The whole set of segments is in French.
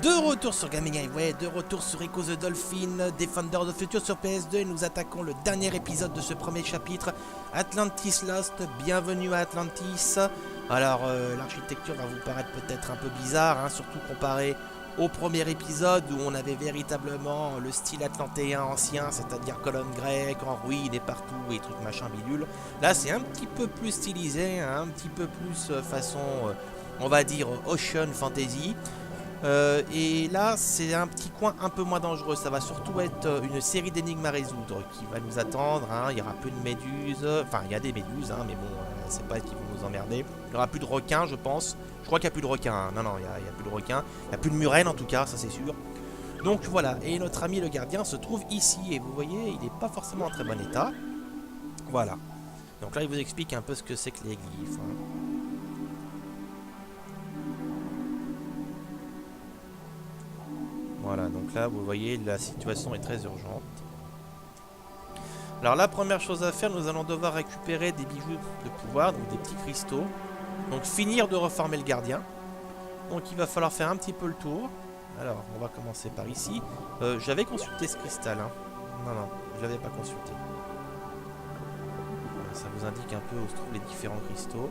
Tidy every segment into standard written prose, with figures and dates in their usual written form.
De retour sur Gaming Highway, de retour sur Echo the Dolphin, Defender of the Future sur PS2 et nous attaquons le dernier épisode de ce premier chapitre, Atlantis Lost, bienvenue à Atlantis. Alors l'architecture va vous paraître peut-être un peu bizarre, hein, surtout comparé au premier épisode où on avait véritablement le style atlantéen ancien, c'est-à-dire colonnes grecques en ruine et partout et trucs machin bidule. Là c'est un petit peu plus stylisé, hein, un petit peu plus façon, on va dire, Ocean Fantasy. Et là c'est un petit coin un peu moins dangereux. Ça va surtout être une série d'énigmes à résoudre qui va nous attendre, hein. Il y aura peu de méduses. Enfin il y a des méduses, hein, mais bon c'est pas elles qui vont nous emmerder. Il y aura plus de requins je pense. Je crois qu'il n'y a plus de requins, hein. Non il y a plus de requins. Il n'y a plus de murènes en tout cas, ça c'est sûr. Donc voilà, et notre ami le gardien se trouve ici. Et vous voyez il n'est pas forcément en très bon état. Voilà. Donc là il vous explique un peu ce que c'est que les glyphes, hein. Voilà, donc là, vous voyez, la situation est très urgente. Alors la première chose à faire, nous allons devoir récupérer des bijoux de pouvoir, donc des petits cristaux. Donc finir de reformer le gardien. Donc il va falloir faire un petit peu le tour. Alors, on va commencer par ici. J'avais consulté ce cristal, hein. Non, je l'avais pas consulté. Ça vous indique un peu où se trouvent les différents cristaux.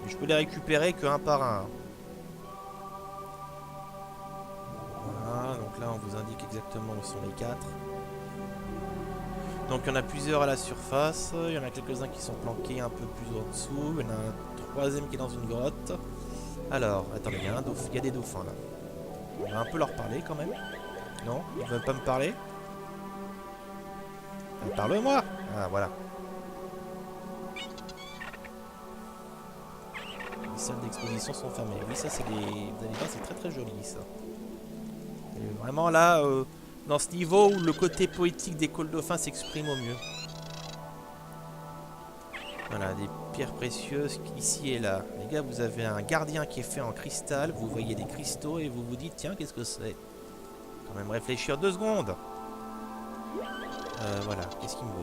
Et je peux les récupérer que un par un. Donc là on vous indique exactement où sont les 4. Donc il y en a plusieurs à la surface. Il y en a quelques-uns qui sont planqués un peu plus en dessous. Il y en a un troisième qui est dans une grotte. Alors, attendez, il y a des dauphins là. On va un peu leur parler quand même. Non, ils veulent pas me parler. Parle-moi. Ah voilà. Les salles d'exposition sont fermées. Oui, ça c'est des... Vous allez voir, c'est très très joli ça. Et vraiment là, dans ce niveau où le côté poétique des cols dauphins s'exprime au mieux. Voilà, des pierres précieuses ici et là. Les gars, vous avez un gardien qui est fait en cristal. Vous voyez des cristaux et vous vous dites, tiens, qu'est-ce que c'est? Quand même réfléchir 2 secondes. Voilà, qu'est-ce qu'il me veut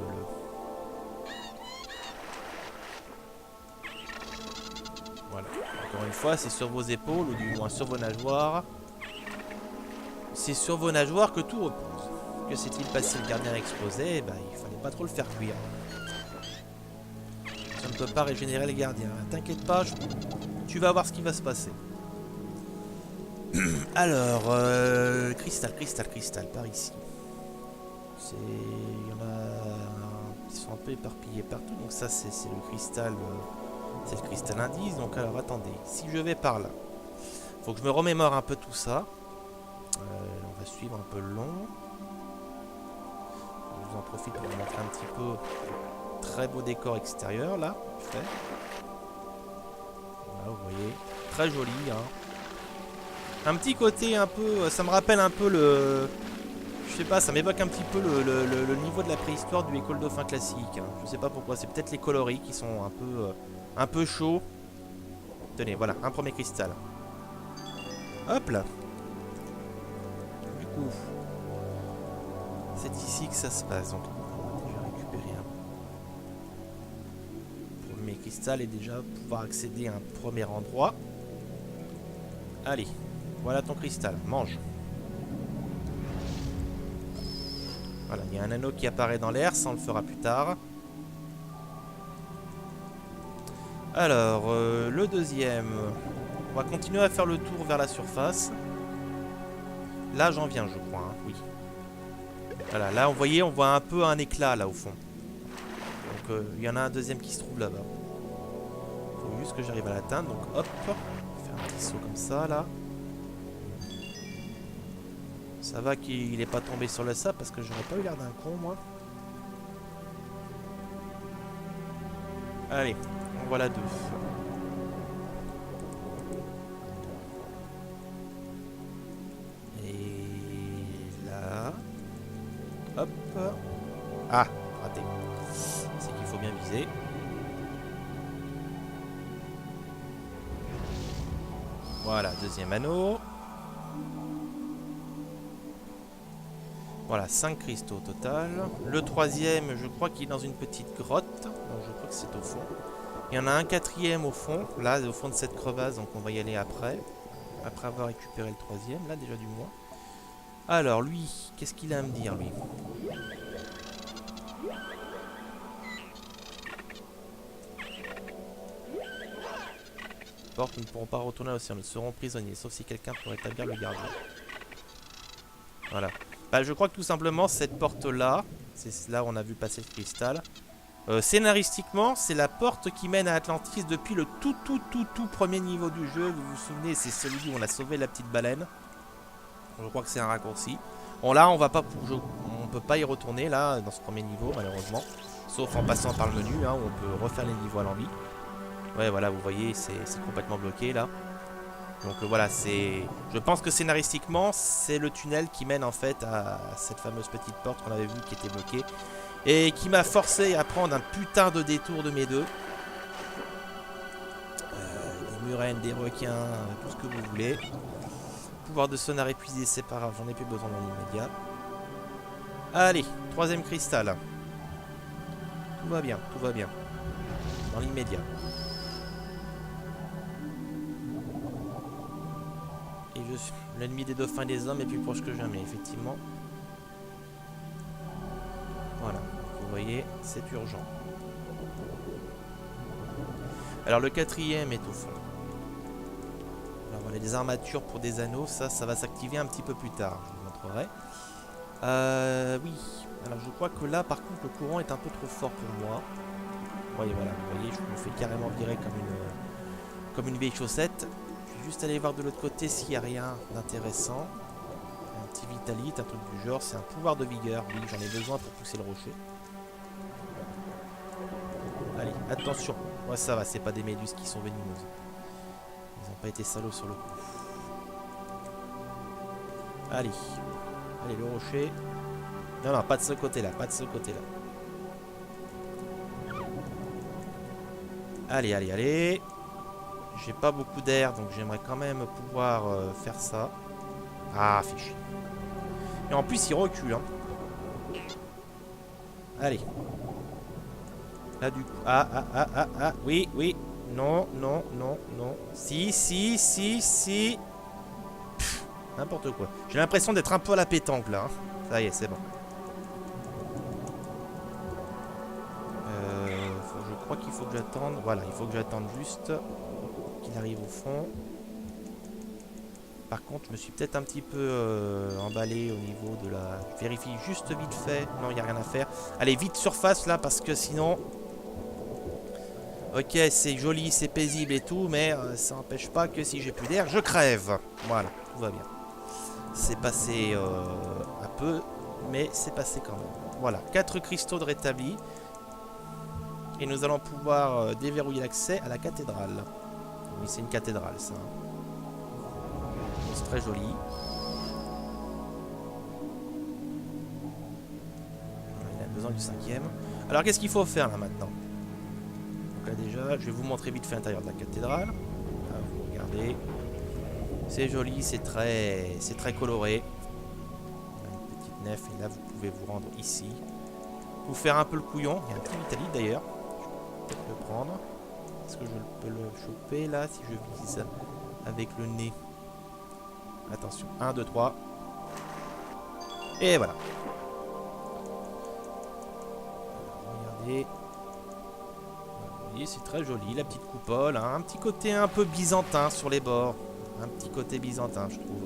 Voilà, encore une fois, c'est sur vos épaules, ou du moins sur vos nageoires. C'est sur vos nageoires que tout repose. Que s'est-il passé? Le gardien explosé, eh ben, il fallait pas trop le faire cuire. Ça ne peut pas régénérer les gardiens. T'inquiète pas, tu vas voir ce qui va se passer. Alors, cristal, par ici. Il y en a qui sont un peu éparpillés partout. Donc ça, c'est le cristal, c'est le cristal indice. Donc alors, attendez, si je vais par là, faut que je me remémore un peu tout ça. On va suivre un peu le long. Je vous en profite pour vous montrer un petit peu le très beau décor extérieur là. Fait. Voilà, vous voyez, très joli, hein. Un petit côté un peu, ça me rappelle un peu le, je sais pas, ça m'évoque un petit peu le niveau de la préhistoire du École Dauphin classique, hein. Je sais pas pourquoi, c'est peut-être les coloris qui sont un peu chauds. Tenez, voilà, un premier cristal. Hop là. C'est ici que ça se passe. Donc, on va déjà récupérer un premier cristal et déjà pouvoir accéder à un premier endroit. Allez, voilà ton cristal. Mange. Voilà, il y a un anneau qui apparaît dans l'air. Ça, on le fera plus tard. Alors, le deuxième. On va continuer à faire le tour vers la surface. Là, j'en viens, je crois, hein. Oui. Voilà, là, vous voyez, on voit un peu un éclat, là, au fond. Donc, il y en a un deuxième qui se trouve là-bas. Il faut juste que j'arrive à l'atteindre. Donc, hop. On va faire un petit saut comme ça, là. Ça va qu'il n'est pas tombé sur le sable, parce que j'aurais pas eu l'air d'un con, moi. Allez, en voilà 2. Hop. Ah, raté. C'est qu'il faut bien viser. Voilà, deuxième anneau. Voilà, 5 cristaux au total. Le troisième, je crois qu'il est dans une petite grotte. Donc je crois que c'est au fond. Il y en a un quatrième au fond. Là, au fond de cette crevasse, donc on va y aller après. Après avoir récupéré le troisième, là déjà du moins. Alors lui, qu'est-ce qu'il a à me dire lui? Portes ne pourront pas retourner à l'océan, ils seront prisonniers, sauf si quelqu'un pourrait établir le gardien. Voilà. Bah, je crois que tout simplement cette porte là, c'est là où on a vu passer le cristal. Scénaristiquement, c'est la porte qui mène à Atlantis depuis le tout premier niveau du jeu. Vous vous souvenez, c'est celui où on a sauvé la petite baleine. Je crois que c'est un raccourci. Bon là, on peut pas y retourner là dans ce premier niveau malheureusement, sauf en passant par le menu, hein, où on peut refaire les niveaux à l'envie. Ouais, voilà, vous voyez, c'est complètement bloqué là. Donc voilà, je pense que scénaristiquement, c'est le tunnel qui mène en fait à cette fameuse petite porte qu'on avait vue qui était bloquée. Et qui m'a forcé à prendre un putain de détour de mes deux. Des murènes, des requins, tout ce que vous voulez. Pouvoir de sonar épuisé, c'est pas grave, j'en ai plus besoin dans l'immédiat. Allez, troisième cristal. Tout va bien, tout va bien. Dans l'immédiat. Et je suis l'ennemi des dauphins et des hommes est plus proche que jamais, effectivement. Voilà, vous voyez, c'est urgent. Alors le quatrième est au fond. Alors voilà, les armatures pour des anneaux, ça va s'activer un petit peu plus tard, je vous montrerai. Oui, alors je crois que là par contre le courant est un peu trop fort pour moi. Oui, voilà, vous voyez, je me fais carrément virer comme une vieille chaussette. Je vais juste aller voir de l'autre côté s'il n'y a rien d'intéressant. Un petit vitalite, un truc du genre, c'est un pouvoir de vigueur, oui, j'en ai besoin pour pousser le rocher. Allez, attention. Ouais, ça va, c'est pas des méduses qui sont venimeuses. Ils n'ont pas été salauds sur le coup. Allez. Allez, le rocher. Non, non, pas de ce côté-là, pas de ce côté-là. Allez, allez, allez. J'ai pas beaucoup d'air, donc j'aimerais quand même pouvoir faire ça. Ah, fichu. Et en plus, il recule, hein. Allez. Là, du coup... Ah. Oui, oui. Non, non, non, non. Si. N'importe quoi. J'ai l'impression d'être un peu à la pétanque, là. Hein. Ça y est, c'est bon. Je crois qu'il faut que j'attende. Voilà, il faut que j'attende juste qu'il arrive au fond. Par contre, je me suis peut-être un petit peu emballé au niveau de la... Je vérifie juste vite fait. Non, il n'y a rien à faire. Allez, vite surface, là, parce que sinon... Ok, c'est joli, c'est paisible et tout, mais ça n'empêche pas que si j'ai plus d'air, je crève. Voilà, tout va bien. C'est passé un peu, mais c'est passé quand même. Voilà, 4 cristaux de rétabli. Et nous allons pouvoir déverrouiller l'accès à la cathédrale. Oui, c'est une cathédrale, ça. C'est très joli. Il a besoin du 5e. Alors, qu'est-ce qu'il faut faire là maintenant? Donc là déjà, je vais vous montrer vite fait l'intérieur de la cathédrale. Là, vous regardez. C'est joli, c'est très coloré. Une petite nef, et là vous pouvez vous rendre ici. Vous faire un peu le couillon. Il y a un petit vitalite d'ailleurs. Je vais peut-être le prendre. Est-ce que je peux le choper là si je vise avec le nez? Attention, 1, 2, 3. Et voilà. Regardez. Vous voyez, c'est très joli, la petite coupole. Hein. Un petit côté un peu byzantin sur les bords. Un petit côté byzantin, je trouve.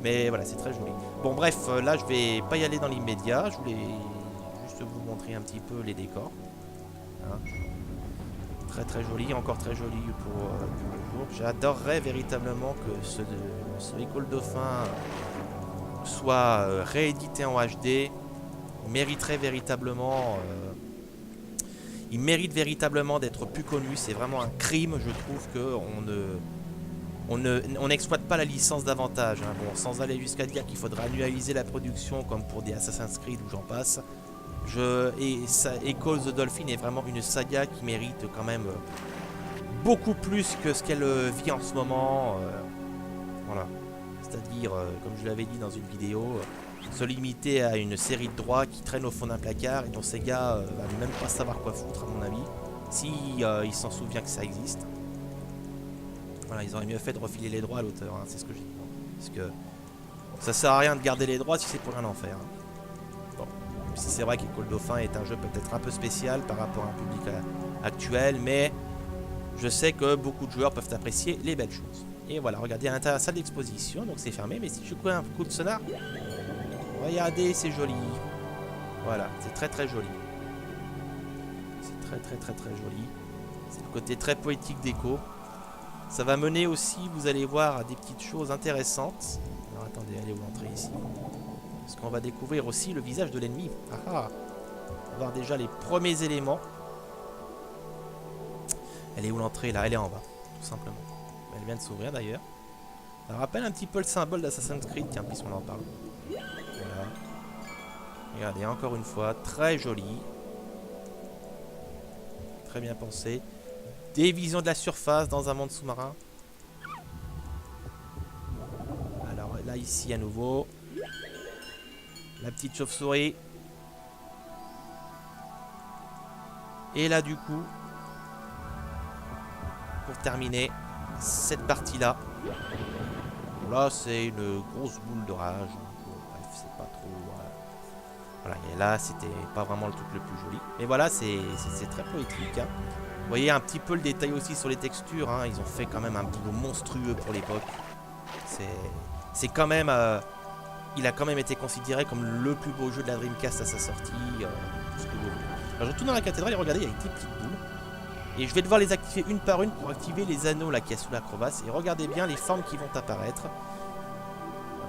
Mais voilà, c'est très joli. Bon, bref, là, je vais pas y aller dans l'immédiat. Je voulais juste vous montrer un petit peu les décors. Hein. Très joli, encore très joli pour le jour. J'adorerais véritablement que ce École Dauphin soit réédité en HD. Il mériterait véritablement... il mérite véritablement d'être plus connu. C'est vraiment un crime, je trouve, qu'on n'exploite pas la licence davantage. Hein. Bon, sans aller jusqu'à dire qu'il faudra annualiser la production comme pour des Assassin's Creed ou j'en passe. Echoes of the Dolphin est vraiment une saga qui mérite quand même beaucoup plus que ce qu'elle vit en ce moment. Voilà. C'est-à-dire, comme je l'avais dit dans une vidéo, se limiter à une série de droits qui traînent au fond d'un placard et dont Sega va même pas savoir quoi foutre à mon avis, si il s'en souvient que ça existe. Voilà, ils auraient mieux fait de refiler les droits à l'auteur, hein, c'est ce que je dis. Parce que ça sert à rien de garder les droits si c'est pour rien en faire. Hein. Bon, même si c'est vrai qu'École Dauphin est un jeu peut-être un peu spécial par rapport à un public actuel, mais je sais que beaucoup de joueurs peuvent apprécier les belles choses. Et voilà, regardez à l'intérieur de la salle d'exposition, donc c'est fermé, mais si je coupe un coup de sonar, regardez, c'est joli. Voilà, c'est très très joli. C'est très très très très joli. C'est le côté très poétique d'Echo. Ça va mener aussi, vous allez voir, à des petites choses intéressantes. Alors attendez, allez où l'entrée ici. Parce qu'on va découvrir aussi le visage de l'ennemi. Ah ah. On va voir déjà les premiers éléments. Elle est où l'entrée là? Elle est en bas, tout simplement. Elle vient de s'ouvrir d'ailleurs. Ça rappelle un petit peu le symbole d'Assassin's Creed, tiens, puisqu'on en parle. Voilà. Regardez, encore une fois, très joli. Très bien pensé. Des visions de la surface dans un monde sous-marin. Alors là, ici, à nouveau. La petite chauve-souris. Et là, du coup, pour terminer cette partie-là. Là, c'est une grosse boule de rage. Bref, c'est pas trop... Voilà, et là, c'était pas vraiment le truc le plus joli. Mais voilà, c'est très poétique. Hein. Vous voyez un petit peu le détail aussi sur les textures. Hein. Ils ont fait quand même un boulot monstrueux pour l'époque. C'est quand même... il a quand même été considéré comme le plus beau jeu de la Dreamcast à sa sortie. Tout ce que vous voulez. Alors, je retourne dans la cathédrale et regardez, il y a des petites boules. Et je vais devoir les activer une par une pour activer les anneaux là qu'il y a sous la crevasse. Et regardez bien les formes qui vont apparaître.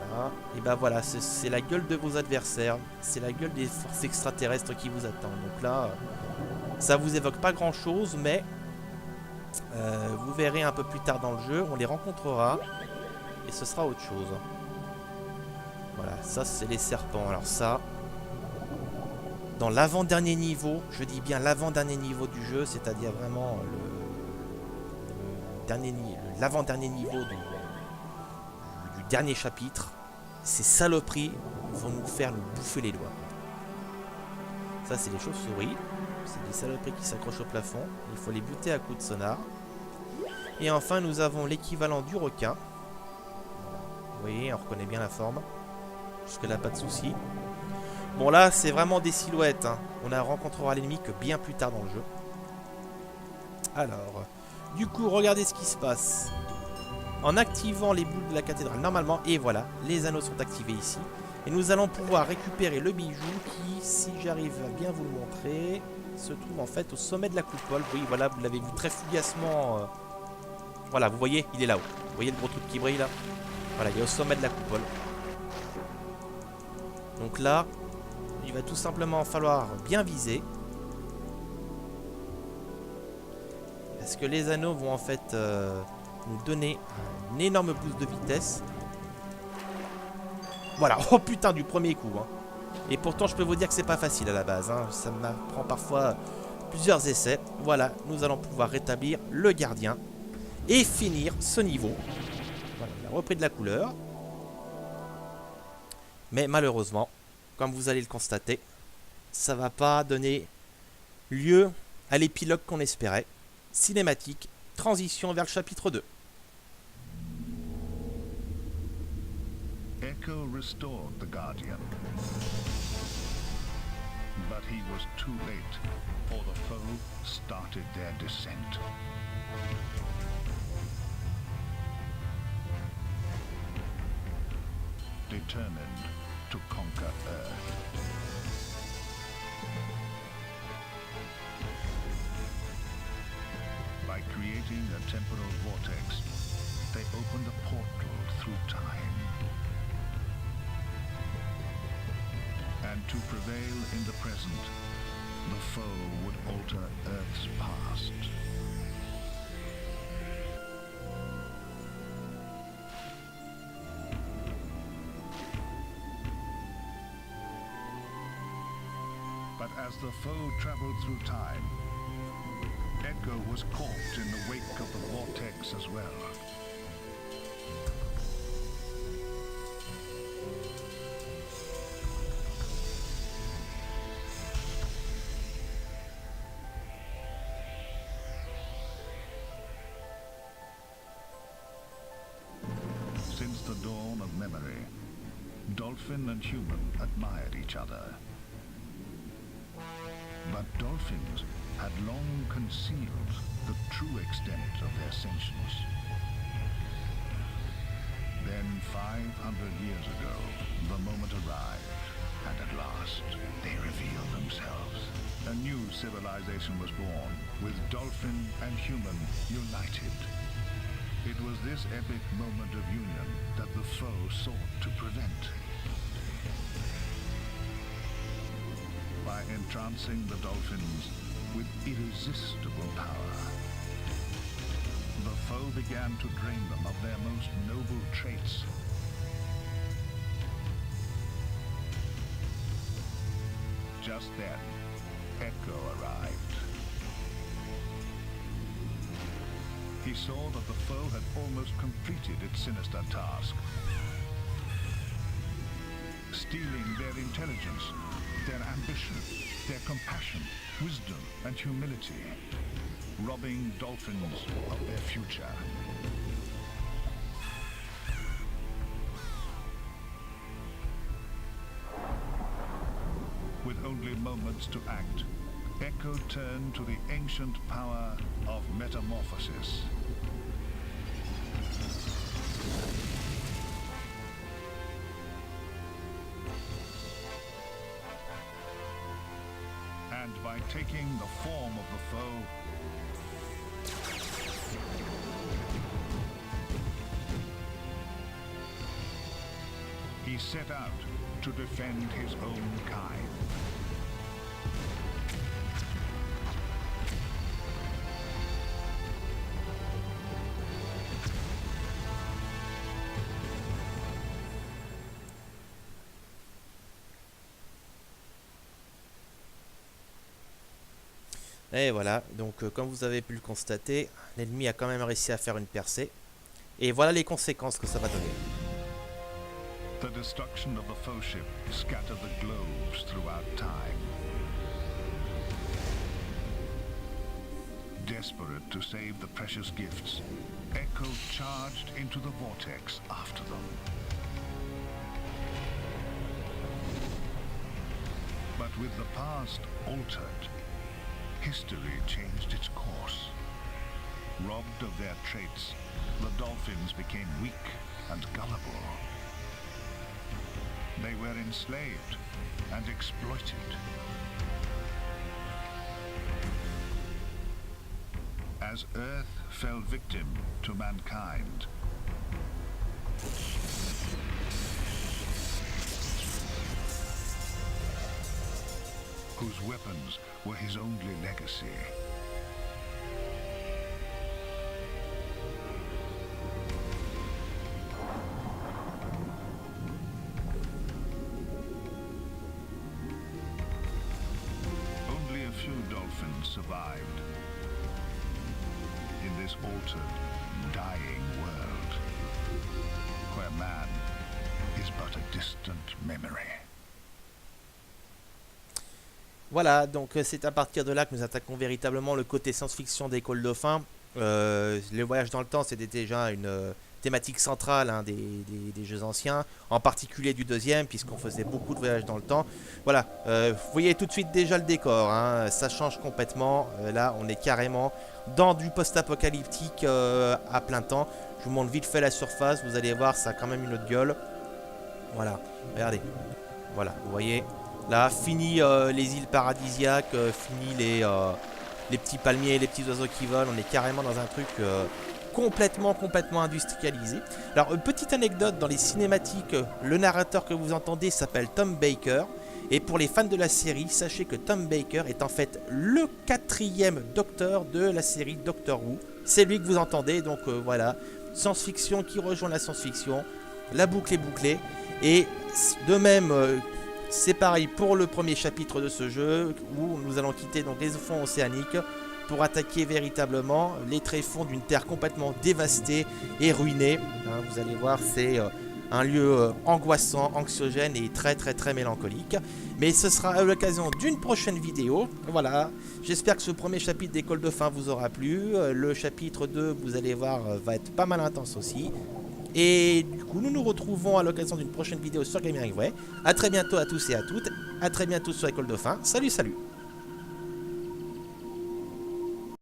Voilà. Et ben voilà, c'est la gueule de vos adversaires. C'est la gueule des forces extraterrestres qui vous attendent. Donc là, ça vous évoque pas grand chose, mais vous verrez un peu plus tard dans le jeu, on les rencontrera. Et ce sera autre chose. Voilà, ça c'est les serpents. Alors ça... Dans l'avant-dernier niveau, je dis bien l'avant-dernier niveau du jeu, c'est-à-dire vraiment l'avant-dernier niveau du dernier chapitre, ces saloperies vont nous faire nous bouffer les doigts. Ça, c'est les chauves-souris. C'est des saloperies qui s'accrochent au plafond. Il faut les buter à coups de sonar. Et enfin, nous avons l'équivalent du requin. Vous voyez, on reconnaît bien la forme. Jusque-là, pas de souci. Bon là c'est vraiment des silhouettes, hein. On ne rencontrera l'ennemi que bien plus tard dans le jeu. Alors, du coup regardez ce qui se passe. En activant les boules de la cathédrale normalement, et voilà, les anneaux sont activés ici. Et nous allons pouvoir récupérer le bijou qui, si j'arrive à bien vous le montrer, se trouve en fait au sommet de la coupole. Oui voilà, vous l'avez vu très fugacement. Voilà, vous voyez, il est là-haut. Vous voyez le gros truc qui brille là? Voilà, il est au sommet de la coupole. Donc là... il va tout simplement falloir bien viser. Parce que les anneaux vont en fait nous donner une énorme boost de vitesse. Voilà, oh putain du premier coup. Hein. Et pourtant je peux vous dire que c'est pas facile à la base. Hein. Ça m'apprend parfois plusieurs essais. Voilà, nous allons pouvoir rétablir le gardien. Et finir ce niveau. Voilà, il a repris de la couleur. Mais malheureusement... comme vous allez le constater, ça va pas donner lieu à l'épilogue qu'on espérait. Cinématique, transition vers le chapitre 2. Echo restored the Guardian, but he was too late, for the foe started their descent. Determined to conquer Earth. By creating a temporal vortex, they opened a portal through time. And to prevail in the present, the foe would alter Earth's past. But as the foe traveled through time, Echo was caught in the wake of the vortex as well. dolphin and human admired each other. But dolphins had long concealed the true extent of their sentience. Then 500 years ago, the moment arrived, and at last they revealed themselves. A new civilization was born, with dolphin and human united. It was this epic moment of union that the foe sought to prevent. By entrancing the dolphins with irresistible power, the foe began to drain them of their most noble traits. Just then, Echo arrived. He saw that the foe had almost completed its sinister task, stealing their intelligence, their ambition, their compassion, wisdom, and humility, robbing dolphins of their future. With only moments to act, Echo turned to the ancient power of metamorphosis. And by taking the form of the foe, he set out to defend his own kind. Et voilà, donc comme vous avez pu le constater, l'ennemi a quand même réussi à faire une percée. Et voilà les conséquences que ça va donner. The destruction of the foe ship scattered the globes throughout time. Desperate to save the precious gifts, Echo charged into the vortex after them. But with the past altered, history changed its course. Robbed of their traits, the dolphins became weak and gullible. They were enslaved and exploited. As Earth fell victim to mankind, whose weapons were his only legacy. Only a few dolphins survived in this altered, dying world, where man is but a distant memory. Voilà, donc c'est à partir de là que nous attaquons véritablement le côté science-fiction d'École Dauphin. Le voyage dans le temps, c'était déjà une thématique centrale des jeux anciens, en particulier du deuxième, puisqu'on faisait beaucoup de voyages dans le temps. Voilà, vous voyez tout de suite déjà le décor, hein, ça change complètement. Là, on est carrément dans du post-apocalyptique à plein temps. Je vous montre vite fait la surface, vous allez voir, ça a quand même une autre gueule. Voilà, regardez. Voilà, vous voyez. Là, fini les îles paradisiaques, fini les petits palmiers, les petits oiseaux qui volent. On est carrément dans un truc complètement industrialisé. Alors, petite anecdote, dans les cinématiques, le narrateur que vous entendez s'appelle Tom Baker. Et pour les fans de la série, sachez que Tom Baker est en fait le 4e docteur de la série Doctor Who. C'est lui que vous entendez, donc voilà. Science-fiction qui rejoint la science-fiction. La boucle est bouclée. Et de même... c'est pareil pour le premier chapitre de ce jeu où nous allons quitter donc les fonds océaniques pour attaquer véritablement les tréfonds d'une terre complètement dévastée et ruinée. Hein, vous allez voir, c'est un lieu angoissant, anxiogène et très mélancolique. Mais ce sera à l'occasion d'une prochaine vidéo. Voilà, j'espère que ce premier chapitre d'École Dauphin vous aura plu. Le chapitre 2, vous allez voir, va être pas mal intense aussi. Et du coup, nous nous retrouvons à l'occasion d'une prochaine vidéo sur Gaming Vrai. A très bientôt à tous et à toutes. A très bientôt sur École Dauphin. Salut, salut.